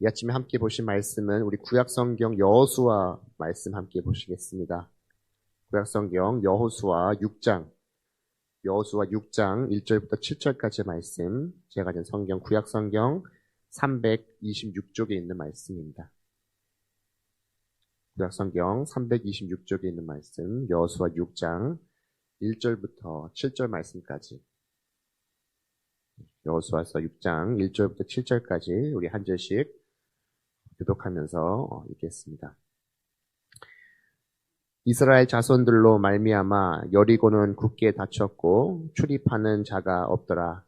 이 아침에 함께 보신 말씀은 우리 구약성경 여호수아 말씀 함께 보시겠습니다. 구약성경 여호수아 6장 1절부터 7절까지의 말씀, 제가 가진 성경 구약성경 326쪽에 있는 말씀입니다. 구약성경 326쪽에 있는 말씀, 여호수아 6장 1절부터 7절 말씀까지, 여호수아서 6장 1절부터 7절까지 우리 한 절씩 교독하면서 읽겠습니다. 이스라엘 자손들로 말미암아 여리고는 굳게 닫혔고 출입하는 자가 없더라.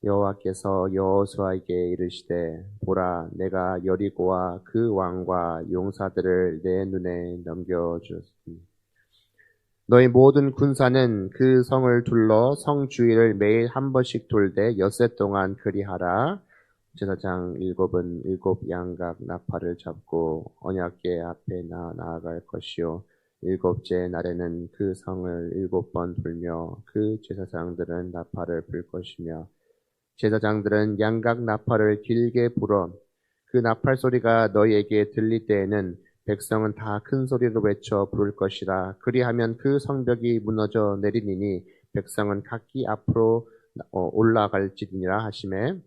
여호와께서 여호수아에게 이르시되 보라, 내가 여리고와 그 왕과 용사들을 내 눈에 넘겨주었으니 너희 모든 군사는 그 성을 둘러 성 주위를 매일 한 번씩 돌되 엿새 동안 그리하라. 제사장 7은 7 양각 나팔을 잡고 언약궤 앞에 나아갈 것이요 7째 날에는 그 성을 7번 돌며 그 제사장들은 나팔을 불 것이며 제사장들은 양각 나팔을 길게 불어 그 나팔 소리가 너희에게 들릴 때에는 백성은 다 큰 소리로 외쳐 부를 것이라. 그리하면 그 성벽이 무너져 내리니니 백성은 각기 앞으로 올라갈지니라 하시매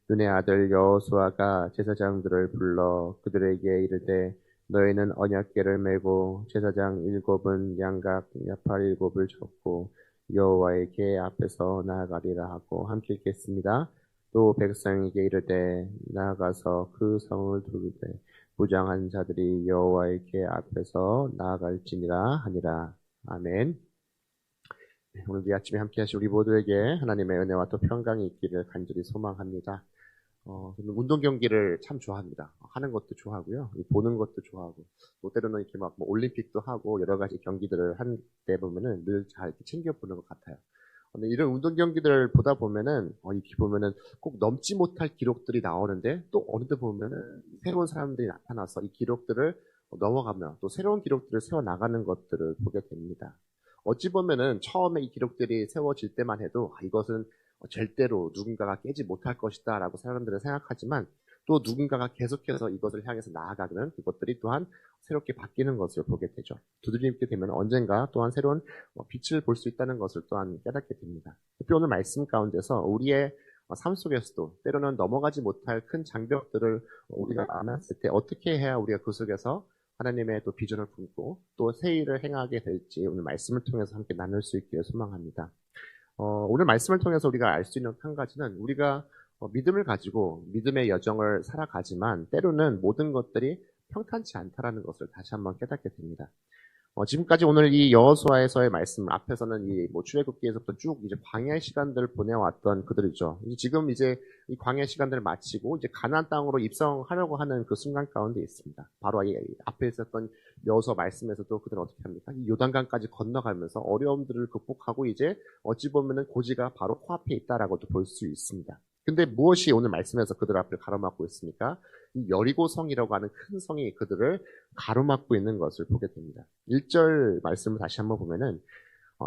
눈의 아들 여호수아가 제사장들을 불러 그들에게 이르되 너희는 언약궤를 메고 제사장 7은 양각 나팔 7을 잡고 여호와의 궤 앞에서 나아가리라 하고 함께 읽겠습니다. 또 백성에게 이르되 나아가서 그 성을 두르되 무장한 자들이 여호와의 궤 앞에서 나아갈지니라 하니라. 아멘. 오늘 이 아침에 함께 하신 우리 모두에게 하나님의 은혜와 또 평강이 있기를 간절히 소망합니다. 저는 운동 경기를 참 좋아합니다. 하는 것도 좋아하고요. 보는 것도 좋아하고, 또 때로는 이렇게 막 올림픽도 하고 여러 가지 경기들을 할 때 보면은 늘 잘 챙겨보는 것 같아요. 근데 이런 운동 경기들을 보다 보면은, 이렇게 보면은 꼭 넘지 못할 기록들이 나오는데 또 어느 때 보면은 새로운 사람들이 나타나서 이 기록들을 넘어가며 또 새로운 기록들을 세워나가는 것들을 보게 됩니다. 어찌 보면은 처음에 이 기록들이 세워질 때만 해도 이것은 절대로 누군가가 깨지 못할 것이다 라고 사람들은 생각하지만 또 누군가가 계속해서 이것을 향해서 나아가면 그것들이 또한 새롭게 바뀌는 것을 보게 되죠. 두드림게 되면 언젠가 또한 새로운 빛을 볼 수 있다는 것을 또한 깨닫게 됩니다. 특히 오늘 말씀 가운데서 우리의 삶 속에서도 때로는 넘어가지 못할 큰 장벽들을 우리가 안았을 때 어떻게 해야 우리가 그 속에서 하나님의 또 비전을 품고 또 새 일을 행하게 될지 오늘 말씀을 통해서 함께 나눌 수 있기를 소망합니다. 오늘 말씀을 통해서 우리가 알 수 있는 한 가지는 우리가 믿음을 가지고 믿음의 여정을 살아가지만 때로는 모든 것들이 평탄치 않다라는 것을 다시 한번 깨닫게 됩니다. 지금까지 오늘 이 여호수아에서의 말씀 앞에서는 이 출애굽기에서부터 쭉 이제 광야의 시간들을 보내왔던 그들이죠. 지금 이제 이 광야의 시간들을 마치고 이제 가나안 땅으로 입성하려고 하는 그 순간 가운데 있습니다. 바로 이 앞에 있었던 여호수아 말씀에서도 그들은 어떻게 합니까? 이 요단강까지 건너가면서 어려움들을 극복하고 이제 어찌 보면은 고지가 바로 코앞에 있다라고도 볼 수 있습니다. 근데 무엇이 오늘 말씀에서 그들 앞을 가로막고 있습니까? 이 여리고성이라고 하는 큰 성이 그들을 가로막고 있는 것을 보게 됩니다. 1절 말씀을 다시 한번 보면은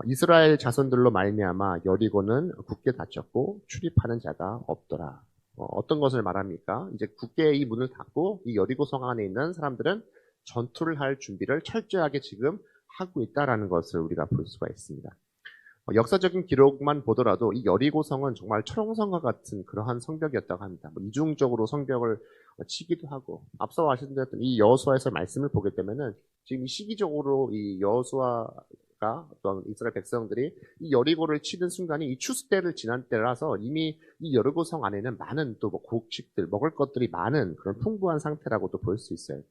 이스라엘 자손들로 말미암아 여리고는 굳게 닫혔고 출입하는 자가 없더라. 어떤 것을 말합니까? 이제 굳게 이 문을 닫고 이 여리고성 안에 있는 사람들은 전투를 할 준비를 철저하게 지금 하고 있다라는 것을 우리가 볼 수가 있습니다. 역사적인 기록만 보더라도 이 여리고성은 정말 철옹성과 같은 그러한 성벽이었다고 합니다. 이중적으로 성벽을 치기도 하고 앞서 말씀드렸던 이 여호수아에서 말씀을 보게 되면은 지금 시기적으로 이 여호수아가 어떤 이스라엘 백성들이 이 여리고를 치는 순간이 이 추수 때를 지난 때라서 이미 이 여리고성 안에는 많은 또 곡식들 먹을 것들이 많은 그런 풍부한 상태라고도 볼 수 있어요.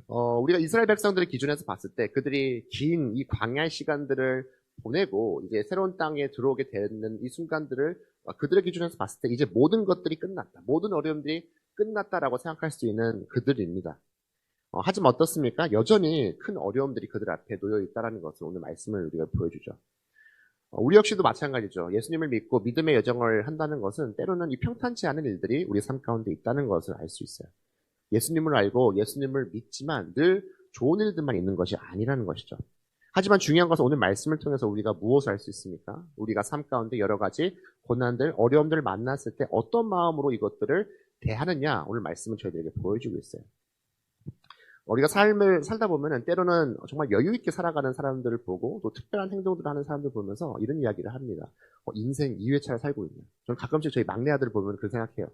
우리가 이스라엘 백성들의 기준에서 봤을 때 그들이 긴 이 광야의 시간들을 보내고 이제 새로운 땅에 들어오게 되는 이 순간들을 그들의 기준에서 봤을 때 이제 모든 것들이 끝났다. 모든 어려움들이 끝났다라고 생각할 수 있는 그들입니다. 하지만 어떻습니까? 여전히 큰 어려움들이 그들 앞에 놓여 있다는 것을 오늘 말씀을 우리가 보여주죠. 우리 역시도 마찬가지죠. 예수님을 믿고 믿음의 여정을 한다는 것은 때로는 이 평탄치 않은 일들이 우리 삶 가운데 있다는 것을 알 수 있어요. 예수님을 알고 예수님을 믿지만 늘 좋은 일들만 있는 것이 아니라는 것이죠. 하지만 중요한 것은 오늘 말씀을 통해서 우리가 무엇을 할 수 있습니까? 우리가 삶 가운데 여러 가지 고난들, 어려움들을 만났을 때 어떤 마음으로 이것들을 대하느냐, 오늘 말씀은 저희들에게 보여주고 있어요. 우리가 삶을 살다 보면은 때로는 정말 여유 있게 살아가는 사람들을 보고 또 특별한 행동들을 하는 사람들을 보면서 이런 이야기를 합니다. 인생 2회차를 살고 있네. 저는 가끔씩 저희 막내 아들을 보면 그렇게 생각해요.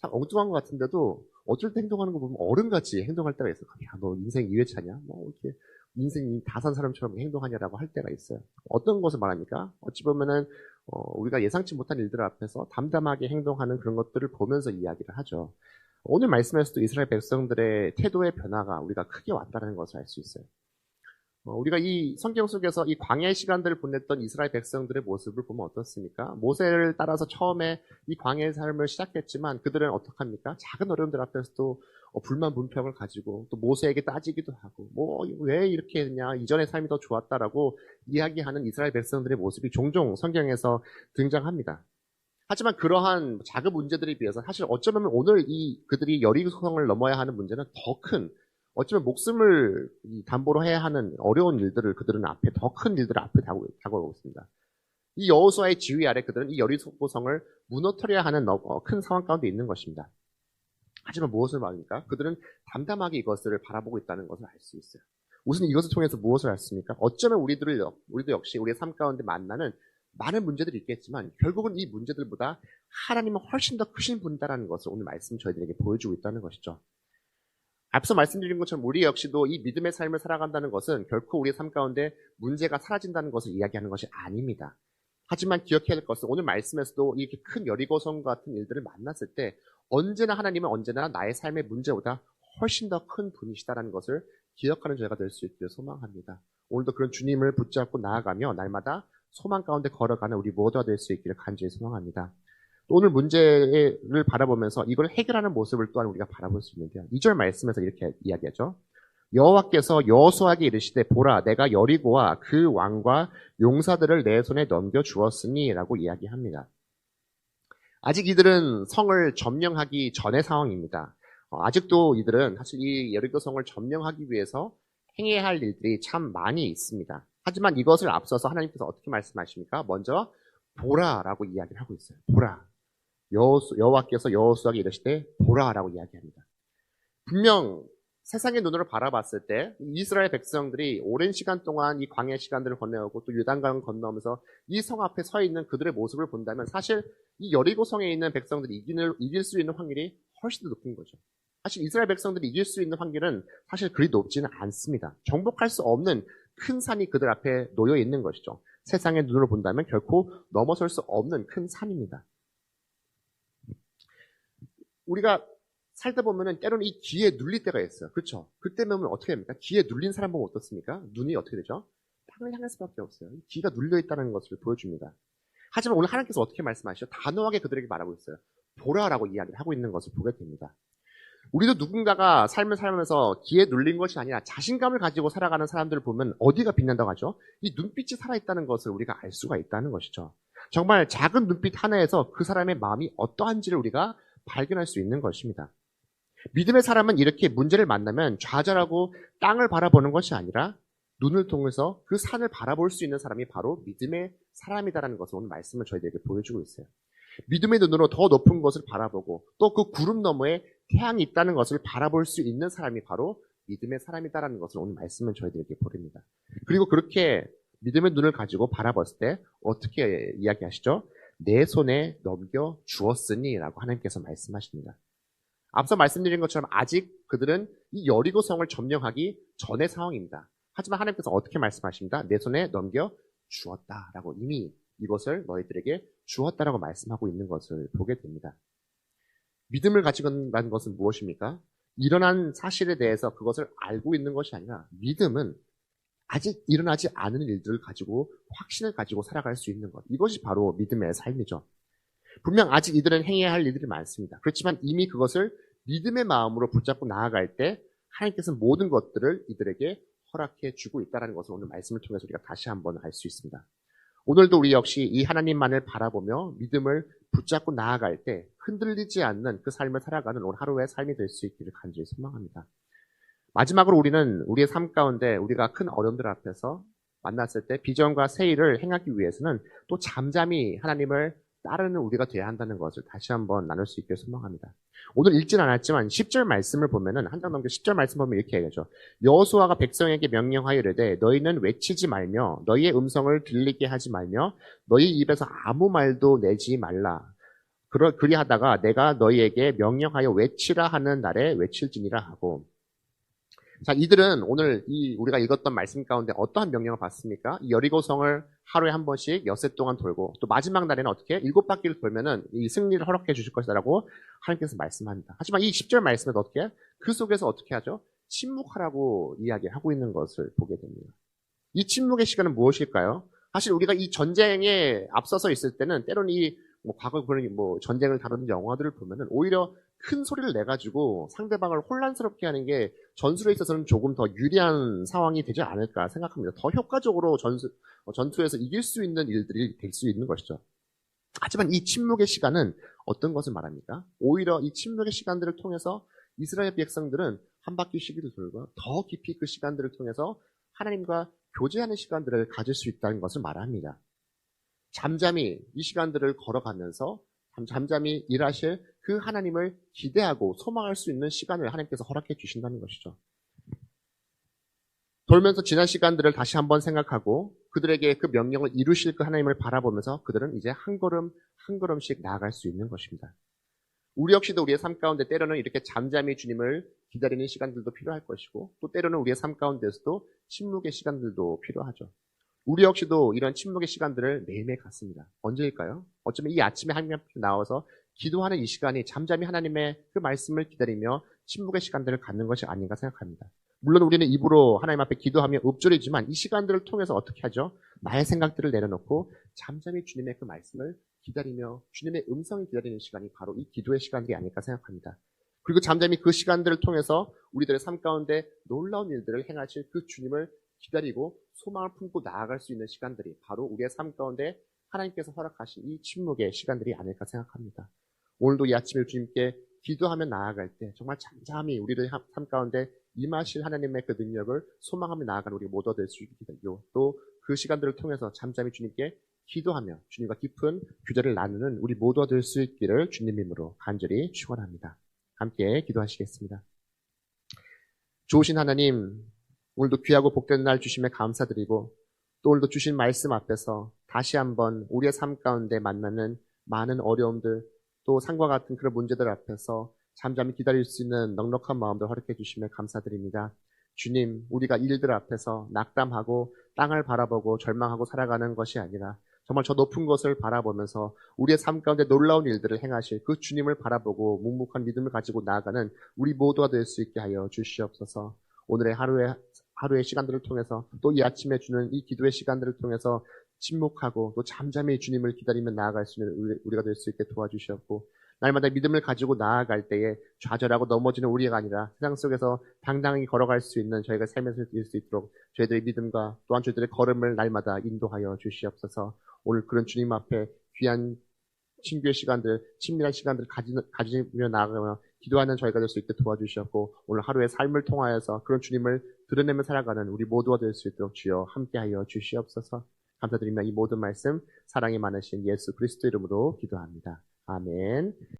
참 엉뚱한 것 같은데도 어쩔 때 행동하는 거 보면 어른같이 행동할 때가 있어요. 야, 너 인생 2회차냐? 뭐 이렇게 인생이 다 산 사람처럼 행동하냐라고 할 때가 있어요. 어떤 것을 말합니까? 어찌 보면은 우리가 예상치 못한 일들 앞에서 담담하게 행동하는 그런 것들을 보면서 이야기를 하죠. 오늘 말씀에서도 이스라엘 백성들의 태도의 변화가 우리가 크게 왔다는 것을 알 수 있어요. 우리가 이 성경 속에서 이 광야의 시간들을 보냈던 이스라엘 백성들의 모습을 보면 어떻습니까? 모세를 따라서 처음에 이 광야의 삶을 시작했지만 그들은 어떡합니까? 작은 어려움들 앞에서도 불만 분평을 가지고 또 모세에게 따지기도 하고 뭐 왜 이렇게 했냐, 이전의 삶이 더 좋았다라고 이야기하는 이스라엘 백성들의 모습이 종종 성경에서 등장합니다. 하지만 그러한 작은 문제들에 비해서 사실 어쩌면 오늘 그들이 여리고성을 넘어야 하는 문제는 더 큰, 어쩌면 목숨을 담보로 해야 하는 어려운 일들을 그들은 앞에, 더 큰 일들을 앞에 다가오고 있습니다. 이 여호수아의 지휘 아래 그들은 이 여리고성을 무너뜨려야 하는 큰 상황 가운데 있는 것입니다. 하지만 무엇을 말합니까? 그들은 담담하게 이것을 바라보고 있다는 것을 알 수 있어요. 우선 이것을 통해서 무엇을 알습니까? 어쩌면 우리도 역시 우리의 삶 가운데 만나는 많은 문제들이 있겠지만 결국은 이 문제들보다 하나님은 훨씬 더 크신 분이다라는 것을 오늘 말씀 저희들에게 보여주고 있다는 것이죠. 앞서 말씀드린 것처럼 우리 역시도 이 믿음의 삶을 살아간다는 것은 결코 우리의 삶 가운데 문제가 사라진다는 것을 이야기하는 것이 아닙니다. 하지만 기억해야 될 것은 오늘 말씀에서도 이렇게 큰 여리고성 같은 일들을 만났을 때 언제나 하나님은 언제나 나의 삶의 문제보다 훨씬 더 큰 분이시다라는 것을 기억하는 저희가 될 수 있기를 소망합니다. 오늘도 그런 주님을 붙잡고 나아가며 날마다 소망 가운데 걸어가는 우리 모두가 될 수 있기를 간절히 소망합니다. 오늘 문제를 바라보면서 이걸 해결하는 모습을 또한 우리가 바라볼 수 있는데요. 2절 말씀에서 이렇게 이야기하죠. 여호와께서 여호수아에게 이르시되 보라 내가 여리고와 그 왕과 용사들을 내 손에 넘겨 주었으니 라고 이야기합니다. 아직 이들은 성을 점령하기 전의 상황입니다. 아직도 이들은 사실 이 여리고 성을 점령하기 위해서 행해야 할 일들이 참 많이 있습니다. 하지만 이것을 앞서서 하나님께서 어떻게 말씀하십니까? 먼저 보라라고 이야기를 하고 있어요. 보라. 여호와께서 여호수아에게 이르시되 보라라고 이야기합니다. 분명 세상의 눈으로 바라봤을 때 이스라엘 백성들이 오랜 시간 동안 이 광야 시간들을 건너오고 또 요단강을 건너오면서 이 성 앞에 서 있는 그들의 모습을 본다면 사실 이 여리고 성에 있는 백성들이 이길 수 있는 확률이 훨씬 더 높은 거죠. 사실 이스라엘 백성들이 이길 수 있는 확률은 사실 그리 높지는 않습니다. 정복할 수 없는 큰 산이 그들 앞에 놓여 있는 것이죠. 세상의 눈으로 본다면 결코 넘어설 수 없는 큰 산입니다. 우리가 살다 보면은 때로는 이 기에 눌릴 때가 있어요. 그렇죠? 그때 보면 어떻게 됩니까? 기에 눌린 사람 보면 어떻습니까? 눈이 어떻게 되죠? 땅을 향할 수밖에 없어요. 기가 눌려 있다는 것을 보여줍니다. 하지만 오늘 하나님께서 어떻게 말씀하시죠? 단호하게 그들에게 말하고 있어요. 보라라고 이야기를 하고 있는 것을 보게 됩니다. 우리도 누군가가 삶을 살면서 기에 눌린 것이 아니라 자신감을 가지고 살아가는 사람들을 보면 어디가 빛난다고 하죠? 이 눈빛이 살아있다는 것을 우리가 알 수가 있다는 것이죠. 정말 작은 눈빛 하나에서 그 사람의 마음이 어떠한지를 우리가 발견할 수 있는 것입니다. 믿음의 사람은 이렇게 문제를 만나면 좌절하고 땅을 바라보는 것이 아니라 눈을 통해서 그 산을 바라볼 수 있는 사람이 바로 믿음의 사람이다라는 것을 오늘 말씀을 저희들에게 보여주고 있어요. 믿음의 눈으로 더 높은 것을 바라보고 또 그 구름 너머에 태양이 있다는 것을 바라볼 수 있는 사람이 바로 믿음의 사람이다라는 것을 오늘 말씀은 저희들에게 보냅니다. 그리고 그렇게 믿음의 눈을 가지고 바라봤을 때 어떻게 이야기하시죠? 내 손에 넘겨 주었으니 라고 하나님께서 말씀하십니다. 앞서 말씀드린 것처럼 아직 그들은 이 여리고 성을 점령하기 전의 상황입니다. 하지만 하나님께서 어떻게 말씀하십니다? 내 손에 넘겨 주었다라고 이미 이것을 너희들에게 주었다라고 말씀하고 있는 것을 보게 됩니다. 믿음을 가지고 있다는 것은 무엇입니까? 일어난 사실에 대해서 그것을 알고 있는 것이 아니라 믿음은 아직 일어나지 않은 일들을 가지고 확신을 가지고 살아갈 수 있는 것. 이것이 바로 믿음의 삶이죠. 분명 아직 이들은 행해야 할 일들이 많습니다. 그렇지만 이미 그것을 믿음의 마음으로 붙잡고 나아갈 때 하나님께서는 모든 것들을 이들에게 허락해 주고 있다는 것을 오늘 말씀을 통해서 우리가 다시 한번 알 수 있습니다. 오늘도 우리 역시 이 하나님만을 바라보며 믿음을 붙잡고 나아갈 때 흔들리지 않는 그 삶을 살아가는 오늘 하루의 삶이 될 수 있기를 간절히 소망합니다. 마지막으로 우리는 우리의 삶 가운데 우리가 큰 어려움들 앞에서 만났을 때 비전과 새 일을 행하기 위해서는 또 잠잠히 하나님을 따르는 우리가 돼야 한다는 것을 다시 한번 나눌 수 있게 소망합니다. 오늘 읽진 않았지만 10절 말씀을 보면은 한 장 넘게 10절 말씀 보면 이렇게 얘기하죠. 여호수아가 백성에게 명령하여 이르되 너희는 외치지 말며 너희의 음성을 들리게 하지 말며 너희 입에서 아무 말도 내지 말라. 그리하다가 내가 너희에게 명령하여 외치라 하는 날에 외칠지니라 하고. 자, 이들은 오늘 우리가 읽었던 말씀 가운데 어떠한 명령을 받습니까? 이 여리고성을 하루에 한 번씩 엿새 동안 돌고 또 마지막 날에는 어떻게 7바퀴를 돌면은 이 승리를 허락해 주실 것이라고 하나님께서 말씀합니다. 하지만 이 10절 말씀에서 어떻게 그 속에서 어떻게 하죠? 침묵하라고 이야기하고 있는 것을 보게 됩니다. 이 침묵의 시간은 무엇일까요? 사실 우리가 이 전쟁에 앞서서 있을 때는 때로는 과거 그런 전쟁을 다루는 영화들을 보면은 오히려 큰 소리를 내가지고 상대방을 혼란스럽게 하는 게 전술에 있어서는 조금 더 유리한 상황이 되지 않을까 생각합니다. 더 효과적으로 전투에서 이길 수 있는 일들이 될 수 있는 것이죠. 하지만 이 침묵의 시간은 어떤 것을 말합니까? 오히려 이 침묵의 시간들을 통해서 이스라엘 백성들은 한 바퀴 시기를 돌고 더 깊이 그 시간들을 통해서 하나님과 교제하는 시간들을 가질 수 있다는 것을 말합니다. 잠잠히 이 시간들을 걸어가면서 잠잠히 일하실 그 하나님을 기대하고 소망할 수 있는 시간을 하나님께서 허락해 주신다는 것이죠. 돌면서 지난 시간들을 다시 한번 생각하고 그들에게 그 명령을 이루실 그 하나님을 바라보면서 그들은 이제 한 걸음 한 걸음씩 나아갈 수 있는 것입니다. 우리 역시도 우리의 삶 가운데 때로는 이렇게 잠잠히 주님을 기다리는 시간들도 필요할 것이고 또 때로는 우리의 삶 가운데서도 침묵의 시간들도 필요하죠. 우리 역시도 이런 침묵의 시간들을 매일매일 갖습니다. 언제일까요? 어쩌면 이 아침에 하나님 앞에 나와서 기도하는 이 시간이 잠잠히 하나님의 그 말씀을 기다리며 침묵의 시간들을 갖는 것이 아닌가 생각합니다. 물론 우리는 입으로 하나님 앞에 기도하며 읊조리지만 이 시간들을 통해서 어떻게 하죠? 나의 생각들을 내려놓고 잠잠히 주님의 그 말씀을 기다리며 주님의 음성을 기다리는 시간이 바로 이 기도의 시간들이 아닐까 생각합니다. 그리고 잠잠히 그 시간들을 통해서 우리들의 삶 가운데 놀라운 일들을 행하실 그 주님을 기다리고 소망을 품고 나아갈 수 있는 시간들이 바로 우리의 삶 가운데 하나님께서 허락하신 이 침묵의 시간들이 아닐까 생각합니다. 오늘도 이 아침에 주님께 기도하며 나아갈 때 정말 잠잠히 우리의 삶 가운데 임하실 하나님의 그 능력을 소망하며 나아가는 우리 모두가 될 수 있게 되고 또 그 시간들을 통해서 잠잠히 주님께 기도하며 주님과 깊은 교제를 나누는 우리 모두가 될 수 있기를 주님 이름으로 간절히 축원합니다. 함께 기도하시겠습니다. 좋으신 하나님, 오늘도 귀하고 복된 날 주심에 감사드리고 또 오늘도 주신 말씀 앞에서 다시 한번 우리의 삶 가운데 만나는 많은 어려움들 또 상과 같은 그런 문제들 앞에서 잠잠히 기다릴 수 있는 넉넉한 마음들 허락해 주심에 감사드립니다. 주님, 우리가 일들 앞에서 낙담하고 땅을 바라보고 절망하고 살아가는 것이 아니라 정말 저 높은 것을 바라보면서 우리의 삶 가운데 놀라운 일들을 행하실 그 주님을 바라보고 묵묵한 믿음을 가지고 나아가는 우리 모두가 될 수 있게 하여 주시옵소서. 오늘의 하루의 시간들을 통해서 또 이 아침에 주는 이 기도의 시간들을 통해서 침묵하고 또 잠잠히 주님을 기다리며 나아갈 수 있는 우리가 될 수 있게 도와주시옵고 날마다 믿음을 가지고 나아갈 때에 좌절하고 넘어지는 우리가 아니라 세상 속에서 당당히 걸어갈 수 있는 저희가 삶에서 이길 수 있도록 저희들의 믿음과 또한 저희들의 걸음을 날마다 인도하여 주시옵소서. 오늘 그런 주님 앞에 귀한 친교의 시간들, 친밀한 시간들을 가지며 나아가며 기도하는 저희가 될 수 있게 도와주시었고 오늘 하루의 삶을 통하여서 그런 주님을 드러내며 살아가는 우리 모두가 될 수 있도록 주여 함께하여 주시옵소서. 감사드리며 이 모든 말씀 사랑이 많으신 예수 그리스도 이름으로 기도합니다. 아멘.